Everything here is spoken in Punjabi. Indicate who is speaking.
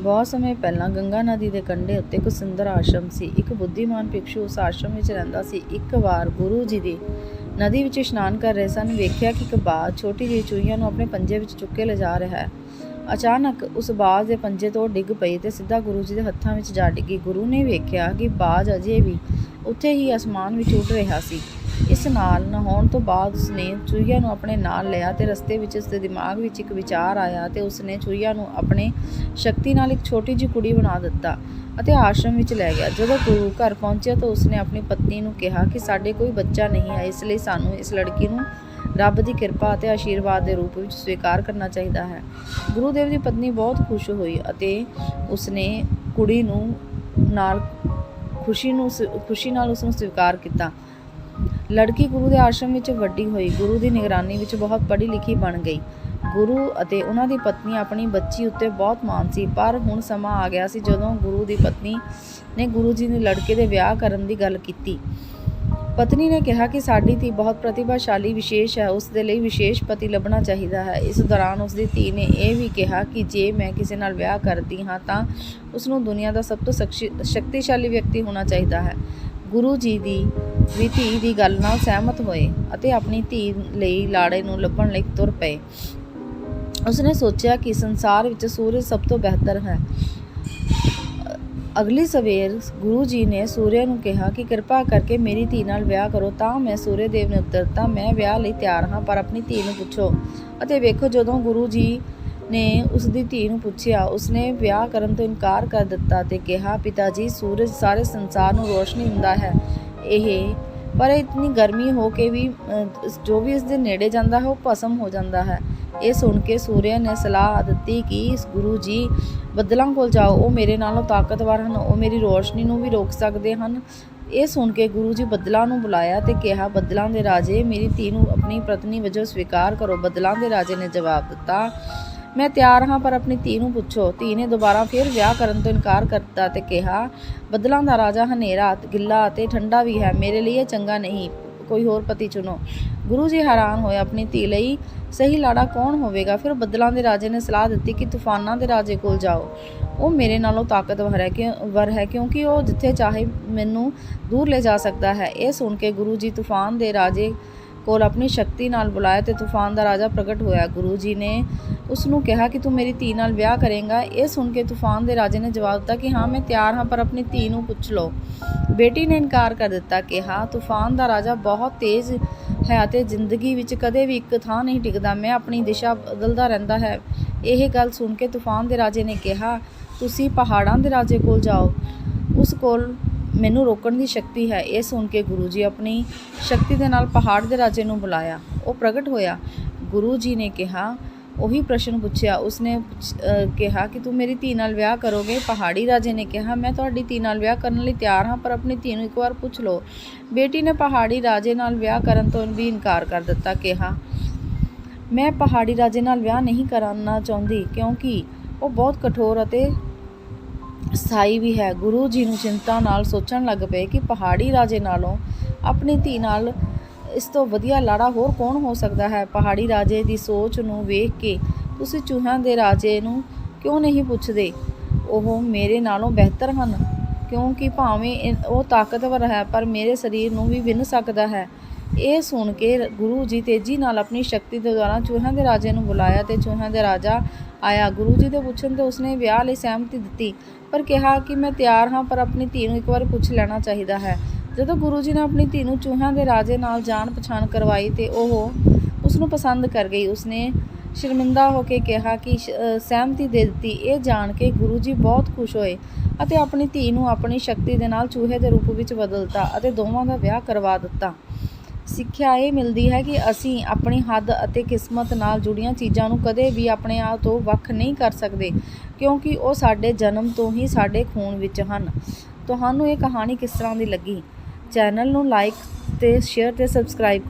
Speaker 1: ਬਹੁਤ ਸਮੇਂ ਪਹਿਲਾਂ ਗੰਗਾ ਨਦੀ ਦੇ ਕੰਢੇ ਉੱਤੇ ਇੱਕ ਸੁੰਦਰ ਆਸ਼ਰਮ ਸੀ। ਇੱਕ ਬੁੱਧੀਮਾਨ ਭਿਕਸ਼ੂ ਉਸ ਆਸ਼ਰਮ ਵਿੱਚ ਰਹਿੰਦਾ ਸੀ। ਇੱਕ ਵਾਰ ਗੁਰੂ ਜੀ ਦੀ ਨਦੀ ਵਿੱਚ ਇਸ਼ਨਾਨ ਕਰ ਰਹੇ ਸਨ। ਵੇਖਿਆ ਕਿ ਇੱਕ ਬਾਜ਼ ਛੋਟੀ ਜਿਹੀ ਚੂਹੀਆਂ ਨੂੰ ਆਪਣੇ ਪੰਜੇ ਵਿੱਚ ਚੁੱਕ ਕੇ ਲਿਜਾ ਰਿਹਾ ਹੈ। ਅਚਾਨਕ ਉਸ ਬਾਜ਼ ਦੇ ਪੰਜੇ ਤੋਂ ਡਿੱਗ ਪਈ ਤੇ ਸਿੱਧਾ ਗੁਰੂ ਜੀ ਦੇ ਹੱਥਾਂ ਵਿੱਚ ਜਾ ਡਿੱਗੀ। ਗੁਰੂ ਨੇ ਵੇਖਿਆ ਕਿ ਬਾਜ਼ ਅਜੇ ਵੀ ਉੱਥੇ ਹੀ ਅਸਮਾਨ ਵਿੱਚ ਉੱਡ ਰਿਹਾ ਸੀ। ਇਸ ਨਾਲ ਨਹਾਉਣ ਤੋਂ ਬਾਅਦ ਉਸਨੇ ਚੂਹੀਆਂ ਨੂੰ ਆਪਣੇ ਨਾਲ ਲਿਆ ਤੇ ਰਸਤੇ ਵਿੱਚ ਉਸਦੇ ਦਿਮਾਗ ਵਿੱਚ ਇੱਕ ਵਿਚਾਰ ਆਇਆ ਤੇ ਉਸਨੇ ਚੂਹੀਆਂ ਨੂੰ ਆਪਣੇ ਸ਼ਕਤੀ ਨਾਲ ਇੱਕ ਛੋਟੀ ਜਿਹੀ ਕੁੜੀ ਬਣਾ ਦਿੱਤਾ ਅਤੇ ਆਸ਼ਰਮ ਵਿੱਚ ਲੈ ਗਿਆ। ਜਦੋਂ ਗੁਰੂ ਘਰ ਪਹੁੰਚਿਆ ਤਾਂ ਉਸਨੇ ਆਪਣੀ ਪਤਨੀ ਨੂੰ ਕਿਹਾ ਕਿ ਸਾਡੇ ਕੋਈ ਬੱਚਾ ਨਹੀਂ ਹੈ, ਇਸ ਲਈ ਸਾਨੂੰ ਇਸ ਲੜਕੀ ਨੂੰ ਰੱਬ ਦੀ ਕਿਰਪਾ ਅਤੇ ਆਸ਼ੀਰਵਾਦ ਦੇ ਰੂਪ ਵਿੱਚ ਸਵੀਕਾਰ ਕਰਨਾ ਚਾਹੀਦਾ ਹੈ। ਗੁਰੂਦੇਵ ਦੀ ਪਤਨੀ ਬਹੁਤ ਖੁਸ਼ ਹੋਈ ਅਤੇ ਉਸਨੇ ਕੁੜੀ ਨੂੰ ਨਾਲ ਖੁਸ਼ੀ ਨਾਲ ਉਸ ਨੂੰ ਸਵੀਕਾਰ ਕੀਤਾ। ਲੜਕੀ ਗੁਰੂ ਦੇ ਆਸ਼ਰਮ ਵਿੱਚ ਵੱਡੀ ਹੋਈ। ਗੁਰੂ ਦੀ ਨਿਗਰਾਨੀ ਵਿੱਚ ਬਹੁਤ ਪੜ੍ਹੀ ਲਿਖੀ ਬਣ ਗਈ। ਗੁਰੂ ਅਤੇ ਉਹਨਾਂ ਦੀ ਪਤਨੀ ਆਪਣੀ ਬੱਚੀ ਉੱਤੇ ਬਹੁਤ ਮਾਣ ਸੀ। ਪਰ ਹੁਣ ਸਮਾਂ ਆ ਗਿਆ ਸੀ ਜਦੋਂ ਗੁਰੂ ਦੀ ਪਤਨੀ ਨੇ ਗੁਰੂ ਜੀ ਦੇ ਲੜਕੇ ਦੇ ਵਿਆਹ ਕਰਨ ਦੀ ਗੱਲ ਕੀਤੀ। ਪਤਨੀ ਨੇ ਕਿਹਾ ਕਿ ਸਾਡੀ ਧੀ ਬਹੁਤ ਪ੍ਰਤਿਭਾਸ਼ਾਲੀ ਵਿਸ਼ੇਸ਼ ਹੈ, ਉਸ ਦੇ ਲਈ ਵਿਸ਼ੇਸ਼ ਪਤੀ ਲੱਭਣਾ ਚਾਹੀਦਾ ਹੈ। ਇਸ ਦੌਰਾਨ ਉਸ ਦੀ ਧੀ ਨੇ ਇਹ ਵੀ ਕਿਹਾ ਕਿ ਜੇ ਮੈਂ ਕਿਸੇ ਨਾਲ ਵਿਆਹ ਕਰਦੀ ਹਾਂ ਤਾਂ ਉਸ ਨੂੰ ਦੁਨੀਆ ਦਾ ਸਭ ਤੋਂ ਸ਼ਕਤੀਸ਼ਾਲੀ ਵਿਅਕਤੀ ਹੋਣਾ ਚਾਹੀਦਾ ਹੈ। ਗੁਰੂ ਜੀ ਦੀ ਵੀ ਧੀ ਦੀ ਗੱਲ ਨਾਲ ਸਹਿਮਤ ਹੋਏ ਅਤੇ ਆਪਣੀ ਧੀ ਲਈ ਲਾੜੇ ਨੂੰ ਲੱਭਣ ਲਈ ਤੁਰ ਪਏ। ਉਸਨੇ ਸੋਚਿਆ ਕਿ ਸੰਸਾਰ ਵਿੱਚ ਸੂਰਜ ਸਭ ਤੋਂ ਬਿਹਤਰ ਹੈ। ਅਗਲੀ ਸਵੇਰ ਗੁਰੂ ਜੀ ਨੇ ਸੂਰਜ ਨੂੰ ਕਿਹਾ ਕਿ ਕਿਰਪਾ ਕਰਕੇ ਮੇਰੀ ਧੀ ਨਾਲ ਵਿਆਹ ਕਰੋ। ਤਾਂ ਮੈਂ ਸੂਰਜ ਦੇਵ ਨੇ ਉੱਤਰ ਦਿੱਤਾ, ਮੈਂ ਵਿਆਹ ਲਈ ਤਿਆਰ ਹਾਂ, ਪਰ ਆਪਣੀ ਧੀ ਨੂੰ ਪੁੱਛੋ ਅਤੇ ਵੇਖੋ। ਜਦੋਂ ਗੁਰੂ ਜੀ ਨੇ ਉਸ ਦੀ ਧੀ ਨੂੰ ਪੁੱਛਿਆ, ਉਸਨੇ ਵਿਆਹ ਕਰਨ ਤੋਂ ਇਨਕਾਰ ਕਰ ਦਿੱਤਾ ਤੇ ਕਿਹਾ, ਪਿਤਾ ਜੀ, ਸੂਰਜ ਸਾਰੇ ਸੰਸਾਰ ਨੂੰ ਰੋਸ਼ਨੀ ਦਿੰਦਾ ਹੈ, ਪਰ ਇਤਨੀ ਗਰਮੀ ਹੋ ਕੇ ਵੀ ਜੋ ਵੀ ਇਸ ਦੇ ਨੇੜੇ ਜਾਂਦਾ ਹੈ ਉਹ ਭਸਮ ਹੋ ਜਾਂਦਾ ਹੈ। ਇਹ ਸੁਣ ਕੇ ਸੂਰਜ ਨੇ ਸਲਾਹ ਦਿੱਤੀ ਕਿ ਗੁਰੂ ਜੀ ਬੱਦਲਾਂ ਕੋਲ ਜਾਓ, ਉਹ ਮੇਰੇ ਨਾਲੋਂ ਤਾਕਤਵਰ ਹਨ, ਉਹ ਮੇਰੀ ਰੋਸ਼ਨੀ ਨੂੰ ਵੀ ਰੋਕ ਸਕਦੇ ਹਨ। ਇਹ ਸੁਣ ਕੇ ਗੁਰੂ ਜੀ ਬੱਦਲਾਂ ਨੂੰ ਬੁਲਾਇਆ ਤੇ ਕਿਹਾ, ਬੱਦਲਾਂ ਦੇ ਰਾਜੇ, ਮੇਰੀ ਧੀ ਨੂੰ ਆਪਣੀ ਪਤਨੀ ਵਜੋਂ ਸਵੀਕਾਰ ਕਰੋ। ਬੱਦਲਾਂ ਦੇ ਰਾਜੇ ਨੇ ਜਵਾਬ ਦਿੱਤਾ, ਮੈਂ ਤਿਆਰ ਹਾਂ, ਪਰ ਆਪਣੀ ਧੀ ਨੂੰ ਪੁੱਛੋ। ਧੀ ਨੇ ਦੁਬਾਰਾ ਫਿਰ ਵਿਆਹ ਕਰਨ ਤੋਂ ਇਨਕਾਰ ਕਰ ਦਿੱਤਾ ਤੇ ਕਿਹਾ, ਬੱਦਲਾਂ ਦਾ ਰਾਜਾ ਹਨੇਰਾ, ਗਿੱਲਾ ਅਤੇ ਠੰਡਾ ਵੀ ਹੈ, ਮੇਰੇ ਲਈ ਇਹ ਚੰਗਾ ਨਹੀਂ, ਕੋਈ ਹੋਰ ਪਤੀ ਚੁਣੋ। ਗੁਰੂ ਜੀ ਹੈਰਾਨ ਹੋਏ, ਆਪਣੀ ਧੀ ਲਈ ਸਹੀ ਲਾੜਾ ਕੌਣ ਹੋਵੇਗਾ? ਫਿਰ ਬੱਦਲਾਂ ਦੇ ਰਾਜੇ ਨੇ ਸਲਾਹ ਦਿੱਤੀ ਕਿ ਤੂਫਾਨਾਂ ਦੇ ਰਾਜੇ ਕੋਲ ਜਾਓ, ਉਹ ਮੇਰੇ ਨਾਲੋਂ ਤਾਕਤਵਰ ਹੈ ਕਿਉਂਕਿ ਉਹ ਜਿੱਥੇ ਚਾਹੇ ਮੈਨੂੰ ਦੂਰ ਲੈ ਜਾ ਸਕਦਾ ਹੈ। ਇਹ ਸੁਣ ਕੇ ਗੁਰੂ ਜੀ ਤੂਫਾਨ ਦੇ ਰਾਜੇ ਕੋਲ ਆਪਣੀ ਸ਼ਕਤੀ ਨਾਲ ਬੁਲਾਇਆ ਤੇ ਤੂਫਾਨ ਦਾ ਰਾਜਾ ਪ੍ਰਗਟ ਹੋਇਆ। ਗੁਰੂ ਜੀ ਨੇ ਉਸ ਨੂੰ ਕਿਹਾ ਕਿ ਤੂੰ ਮੇਰੀ ਧੀ ਨਾਲ ਵਿਆਹ ਕਰੇਂਗਾ? ਇਹ ਸੁਣ ਕੇ ਤੂਫਾਨ ਦੇ ਰਾਜੇ ਨੇ ਜਵਾਬ ਦਿੱਤਾ ਕਿ ਹਾਂ, ਮੈਂ ਤਿਆਰ ਹਾਂ, ਪਰ ਆਪਣੀ ਧੀ ਨੂੰ ਪੁੱਛ ਲਓ। ਬੇਟੀ ਨੇ ਇਨਕਾਰ ਕਰ ਦਿੱਤਾ। ਕਿਹਾ, ਤੂਫਾਨ ਦਾ ਰਾਜਾ ਬਹੁਤ ਤੇਜ਼ ਹੈ ਅਤੇ ਜ਼ਿੰਦਗੀ ਵਿੱਚ ਕਦੇ ਵੀ ਇੱਕ ਥਾਂ ਨਹੀਂ ਟਿਕਦਾ, ਮੈਂ ਆਪਣੀ ਦਿਸ਼ਾ ਬਦਲਦਾ ਰਹਿੰਦਾ ਹੈ। ਇਹ ਗੱਲ ਸੁਣ ਕੇ ਤੂਫਾਨ ਦੇ ਰਾਜੇ ਨੇ ਕਿਹਾ, ਤੁਸੀਂ ਪਹਾੜਾਂ ਦੇ ਰਾਜੇ ਕੋਲ ਜਾਓ, ਉਸ ਕੋਲ ਮੈਨੂੰ ਰੋਕਣ ਦੀ ਸ਼ਕਤੀ ਹੈ। ਇਹ ਸੁਣ ਕੇ ਗੁਰੂ ਜੀ ਆਪਣੀ ਸ਼ਕਤੀ ਦੇ ਨਾਲ ਪਹਾੜ ਦੇ ਰਾਜੇ ਨੂੰ ਬੁਲਾਇਆ। ਉਹ ਪ੍ਰਗਟ ਹੋਇਆ। ਗੁਰੂ ਜੀ ਨੇ ਕਿਹਾ, ਉਹੀ ਪ੍ਰਸ਼ਨ ਪੁੱਛਿਆ। ਉਸਨੇ ਕਿਹਾ ਕਿ ਤੂੰ ਮੇਰੀ ਧੀ ਨਾਲ ਵਿਆਹ ਕਰੋਗੇ? ਪਹਾੜੀ ਰਾਜੇ ਨੇ ਕਿਹਾ, ਮੈਂ ਤੁਹਾਡੀ ਧੀ ਨਾਲ ਵਿਆਹ ਕਰਨ ਲਈ ਤਿਆਰ ਹਾਂ, ਪਰ ਆਪਣੀ ਧੀ ਨੂੰ ਇੱਕ ਵਾਰ ਪੁੱਛ ਲਓ। ਬੇਟੀ ਨੇ ਪਹਾੜੀ ਰਾਜੇ ਨਾਲ ਵਿਆਹ ਕਰਨ ਤੋਂ ਵੀ ਇਨਕਾਰ ਕਰ ਦਿੱਤਾ। ਕਿਹਾ, ਮੈਂ ਪਹਾੜੀ ਰਾਜੇ ਨਾਲ ਵਿਆਹ ਨਹੀਂ ਕਰਨਾ ਚਾਹੁੰਦੀ ਕਿਉਂਕਿ ਉਹ ਬਹੁਤ ਕਠੋਰ ਅਤੇ ਸਥਾਈ ਵੀ ਹੈ। ਗੁਰੂ ਜੀ ਨੂੰ ਚਿੰਤਾ ਨਾਲ ਸੋਚਣ ਲੱਗ ਪਏ ਕਿ ਪਹਾੜੀ ਰਾਜੇ ਨਾਲੋਂ ਆਪਣੀ ਧੀ ਨਾਲ ਇਸ ਤੋਂ ਵਧੀਆ ਲਾੜਾ ਹੋਰ ਕੌਣ ਹੋ ਸਕਦਾ ਹੈ। ਪਹਾੜੀ ਰਾਜੇ ਦੀ ਸੋਚ ਨੂੰ ਵੇਖ ਕੇ ਤੁਸੀਂ ਚੂਹਿਆਂ ਦੇ ਰਾਜੇ ਨੂੰ ਕਿਉਂ ਨਹੀਂ ਪੁੱਛਦੇ? ਉਹ ਮੇਰੇ ਨਾਲੋਂ ਬਿਹਤਰ ਹਨ, ਕਿਉਂਕਿ ਭਾਵੇਂ ਉਹ ਤਾਕਤਵਰ ਹੈ ਪਰ ਮੇਰੇ ਸਰੀਰ ਨੂੰ ਵੀ ਵਿੰਨ ਸਕਦਾ ਹੈ। ਇਹ ਸੁਣ ਕੇ ਗੁਰੂ ਜੀ ਤੇਜ਼ੀ ਨਾਲ ਆਪਣੀ ਸ਼ਕਤੀ ਦੇ ਦੁਆਰਾ ਚੂਹਿਆਂ ਦੇ ਰਾਜੇ ਨੂੰ ਬੁਲਾਇਆ ਤੇ ਚੂਹਿਆਂ ਦਾ ਰਾਜਾ ਆਇਆ। ਗੁਰੂ ਜੀ ਦੇ ਪੁੱਛਣ ਤੇ ਉਸਨੇ ਵਿਆਹ ਲਈ ਸਹਿਮਤੀ ਦਿੱਤੀ, ਪਰ ਕਿਹਾ ਕਿ ਮੈਂ ਤਿਆਰ ਹਾਂ, ਪਰ ਆਪਣੀ ਧੀ ਨੂੰ ਇੱਕ ਵਾਰ ਪੁੱਛ ਲੈਣਾ ਚਾਹੀਦਾ ਹੈ। ਜਦੋਂ ਗੁਰੂ ਜੀ ਨੇ ਆਪਣੀ ਧੀ ਨੂੰ ਚੂਹਿਆਂ ਦੇ ਰਾਜੇ ਨਾਲ ਜਾਣ ਪਛਾਣ ਕਰਵਾਈ ਤੇ ਉਹ ਉਸ ਨੂੰ ਪਸੰਦ ਕਰ ਗਈ। ਉਸਨੇ ਸ਼ਰਮਿੰਦਾ ਹੋ ਕੇ ਕਿਹਾ ਕਿ ਸਹਿਮਤੀ ਦੇ ਦਿੱਤੀ। ਇਹ ਜਾਣ ਕੇ ਗੁਰੂ ਜੀ ਬਹੁਤ ਖੁਸ਼ ਹੋਏ ਅਤੇ ਆਪਣੀ ਧੀ ਨੂੰ ਆਪਣੀ ਸ਼ਕਤੀ ਦੇ ਨਾਲ ਚੂਹੇ ਦੇ ਰੂਪ ਵਿੱਚ ਬਦਲਤਾ ਅਤੇ ਦੋਵਾਂ ਦਾ ਵਿਆਹ ਕਰਵਾ ਦਿੱਤਾ। ਸਿੱਖਿਆ ਇਹ ਮਿਲਦੀ ਹੈ ਕਿ ਅਸੀਂ ਆਪਣੀ ਹੱਦ ਅਤੇ ਕਿਸਮਤ ਨਾਲ ਜੁੜੀਆਂ ਚੀਜ਼ਾਂ ਨੂੰ ਕਦੇ ਵੀ ਆਪਣੇ ਆਪ ਤੋਂ ਵੱਖ ਨਹੀਂ ਕਰ ਸਕਦੇ, ਕਿਉਂਕਿ ਉਹ ਸਾਡੇ ਜਨਮ ਤੋਂ ਹੀ ਸਾਡੇ ਖੂਨ ਵਿੱਚ ਹਨ। ਤੁਹਾਨੂੰ ਇਹ ਕਹਾਣੀ ਕਿਸ ਤਰ੍ਹਾਂ ਦੀ ਲੱਗੀ? ਚੈਨਲ ਨੂੰ ਲਾਈਕ ਤੇ ਸ਼ੇਅਰ ਤੇ ਸਬਸਕ੍ਰਾਈਬ